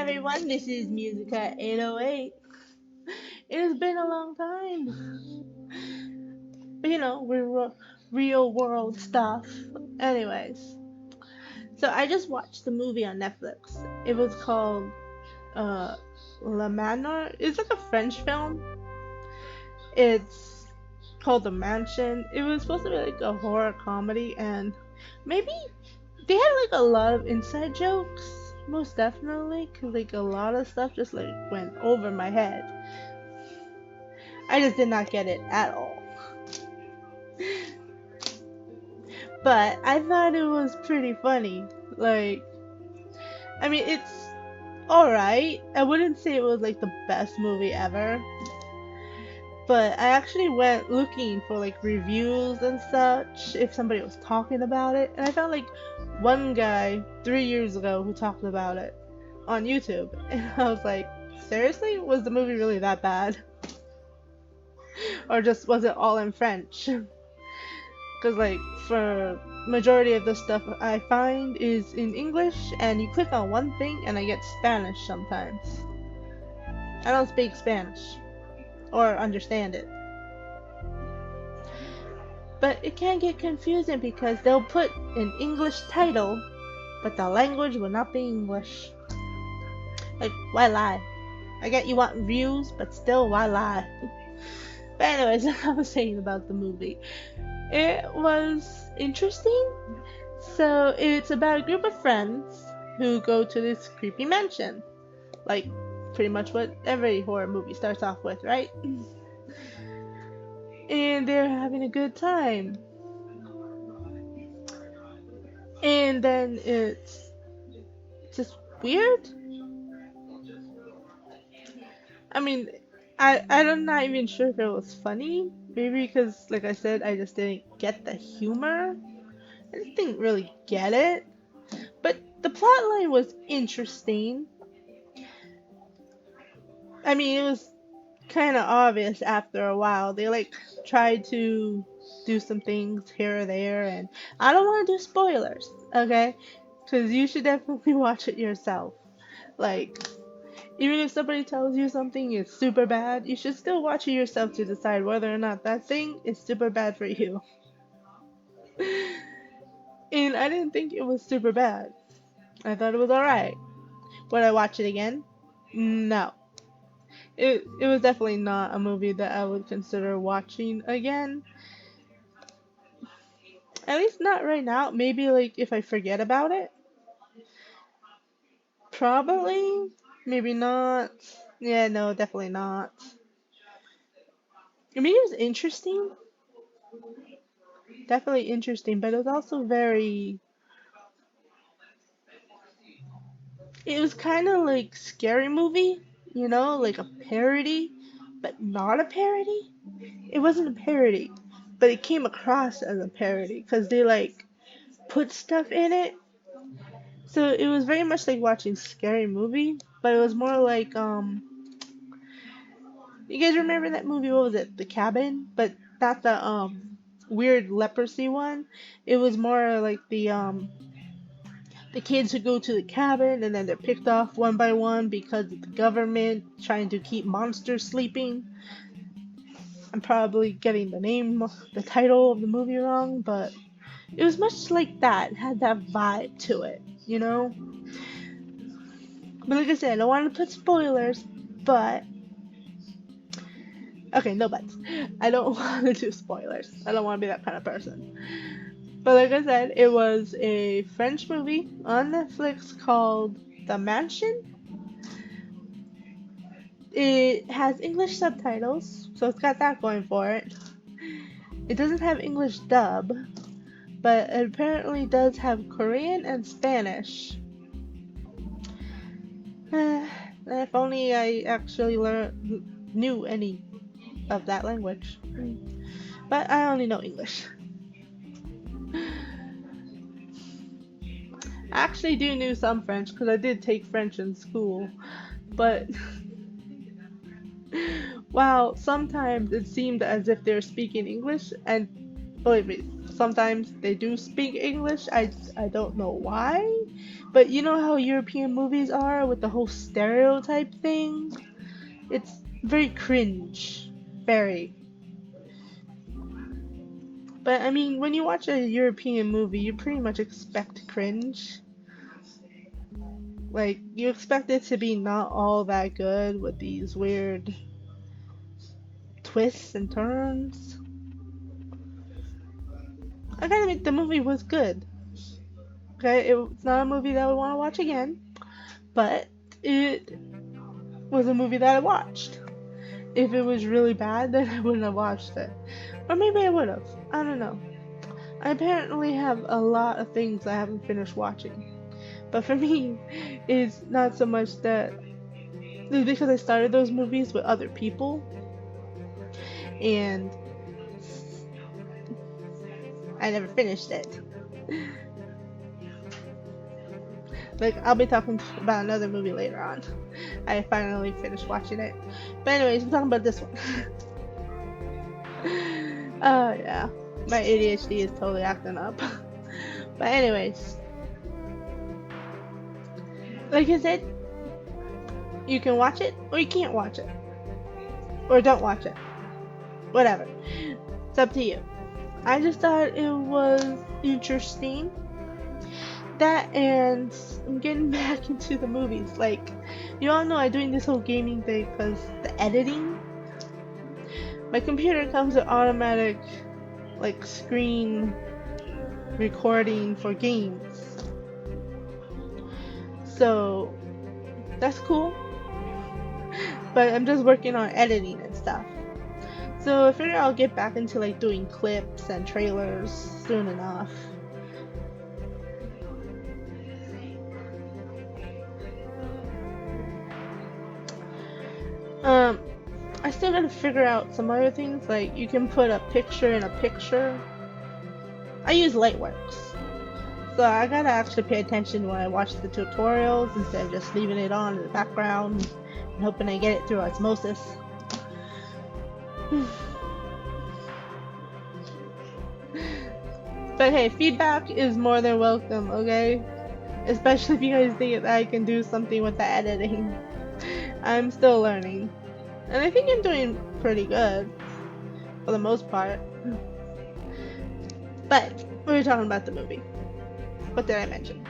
everyone, this is Musica 808. It has been a long time, but we're real world stuff. Anyways, so I just watched the movie on Netflix. It was called uh, La Manor. It's like a French film. It's called The Mansion. It was supposed to be like a horror comedy, and maybe they had like a lot of inside jokes. Most definitely, cause like a lot of stuff just like went over my head. I just did not get it at all. But I thought it was pretty funny. Like, I mean, it's alright. I wouldn't say it was like the best movie ever. But I actually went looking for like reviews and such, if somebody was talking about it. And I found like one guy 3 years ago who talked about it on YouTube. And I was like, seriously? Was the movie really that bad? Or just was it all in French? Because like for majority of the stuff I find is in English, and you click on one thing and I get Spanish sometimes. I don't speak Spanish or understand it. But it can get confusing because they'll put an English title, but the language will not be English. Like, why lie? I get you want views, but still, why lie? But anyways, I was saying about the movie. It was interesting. So it's about a group of friends who go to this creepy mansion. Like pretty much what every horror movie starts off with, right? And they're having a good time. And then it's just weird. I mean, I'm not even sure if it was funny. Maybe because, like I said, I just didn't get the humor. I just didn't really get it. But the plot line was interesting. I mean, it was kind of obvious after a while. They like tried to do some things here or there, and I don't want to do spoilers, okay? Because you should definitely watch it yourself. Like, even if somebody tells you something is super bad, you should still watch it yourself to decide whether or not that thing is super bad for you. And I didn't think it was super bad. I thought it was alright. Would I watch it again? No. It was definitely not a movie that I would consider watching again. At least not right now. Maybe like if I forget about it. Probably. Maybe not. Yeah, no, definitely not. I mean, it was interesting. Definitely interesting, but it was also very. It was kind of like scary movie, like a parody, but not a parody. It wasn't a parody, but it came across as a parody because they like put stuff in it. So it was very much like watching scary movie, but it was more like you guys remember that movie? What was it? The Cabin, but not the weird leprosy one. It was more like the kids who go to the cabin and then they're picked off one by one because of the government trying to keep monsters sleeping. I'm probably getting the title of the movie wrong, but it was much like that. It had that vibe to it. But like I said, I don't want to put spoilers, but okay, no buts. I don't want to do spoilers. I don't want to be that kind of person. But like I said, it was a French movie on Netflix called The Mansion. It has English subtitles, so it's got that going for it. It doesn't have English dub, but it apparently does have Korean and Spanish. If only I actually knew any of that language. But I only know English. I actually do know some French because I did take French in school, but wow, sometimes it seemed as if they were speaking English, and believe me, sometimes they do speak English. I don't know why, but you know how European movies are with the whole stereotype thing? It's very cringe. Very. But I mean, when you watch a European movie, you pretty much expect cringe. Like, you expect it to be not all that good with these weird twists and turns. I gotta admit, the movie was good. Okay, it's not a movie that I would want to watch again, but it was a movie that I watched. If it was really bad, then I wouldn't have watched it. Or maybe I would have. I don't know. I apparently have a lot of things I haven't finished watching. But for me, it's not so much that it's because I started those movies with other people, and I never finished it. Like, I'll be talking about another movie later on. I finally finished watching it. But anyways, I'm talking about this one. Oh, yeah. My ADHD is totally acting up. But anyways, like I said, you can watch it or you can't watch it. Or don't watch it. Whatever. It's up to you. I just thought it was interesting. That, and I'm getting back into the movies. Like, you all know I'm doing this whole gaming thing because the editing. My computer comes with automatic, like, screen recording for games. So, that's cool. But I'm just working on editing and stuff. So I figure I'll get back into, like, doing clips and trailers soon enough. I still gotta figure out some other things, like you can put a picture in a picture. I use Lightworks, so I gotta actually pay attention when I watch the tutorials instead of just leaving it on in the background and hoping I get it through osmosis. But hey, feedback is more than welcome, okay? Especially if you guys think that I can do something with the editing. I'm still learning. And I think I'm doing pretty good, for the most part. But, we were talking about the movie. What did I mention?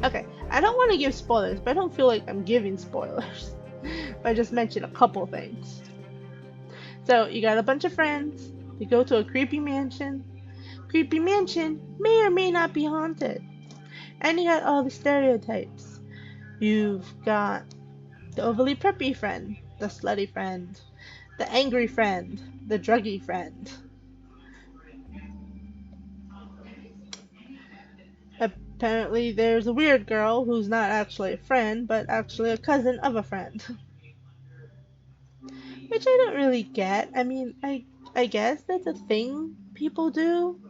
Okay, I don't want to give spoilers, but I don't feel like I'm giving spoilers. But I just mentioned a couple things. So, you got a bunch of friends, you go to a creepy mansion. Creepy mansion may or may not be haunted. And you got all the stereotypes. You've got the overly preppy friend, the slutty friend, the angry friend, the druggy friend. Apparently there's a weird girl who's not actually a friend, but actually a cousin of a friend. Which I don't really get. I mean, I guess that's a thing people do.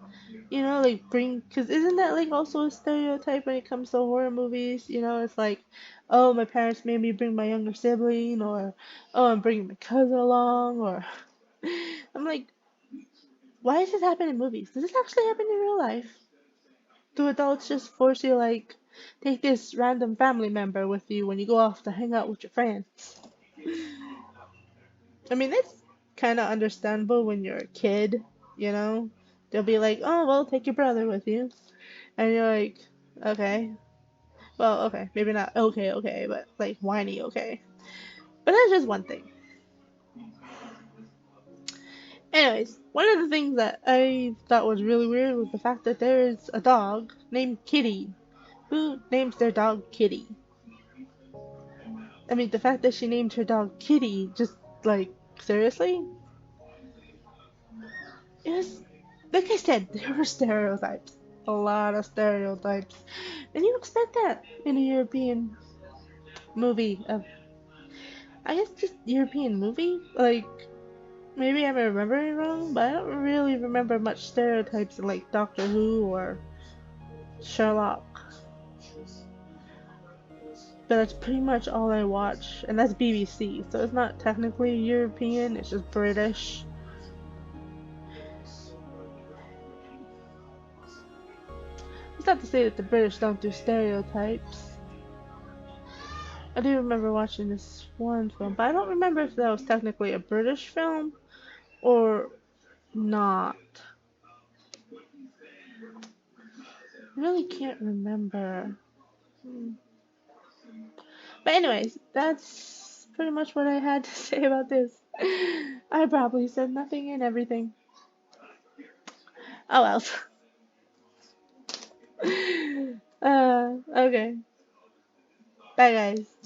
You know, like cause isn't that like also a stereotype when it comes to horror movies? You know, it's like, oh, my parents made me bring my younger sibling, or oh, I'm bringing my cousin along, or I'm like, why does this happen in movies? Does this actually happen in real life? Do adults just force you, like, take this random family member with you when you go off to hang out with your friends? I mean, that's kind of understandable when you're a kid, you know? They'll be like, oh, well, take your brother with you. And you're like, okay. Well, okay. Maybe not okay, but like whiny okay. But that's just one thing. Anyways, one of the things that I thought was really weird was the fact that there is a dog named Kitty. Who names their dog Kitty? I mean, the fact that she named her dog Kitty, just like, seriously? It was, like I said, there were stereotypes. A lot of stereotypes. And you expect that in a European movie. I guess just European movie? Like, maybe I'm remembering wrong, but I don't really remember much stereotypes in, like, Doctor Who or Sherlock. But that's pretty much all I watch, and that's BBC, so it's not technically European, it's just British. not to say that the British don't do stereotypes. I do remember watching this one film, but I don't remember if that was technically a British film or not. I really can't remember. Hmm. But anyways, that's pretty much what I had to say about this. I probably said nothing and everything. Oh well. Okay. Bye guys.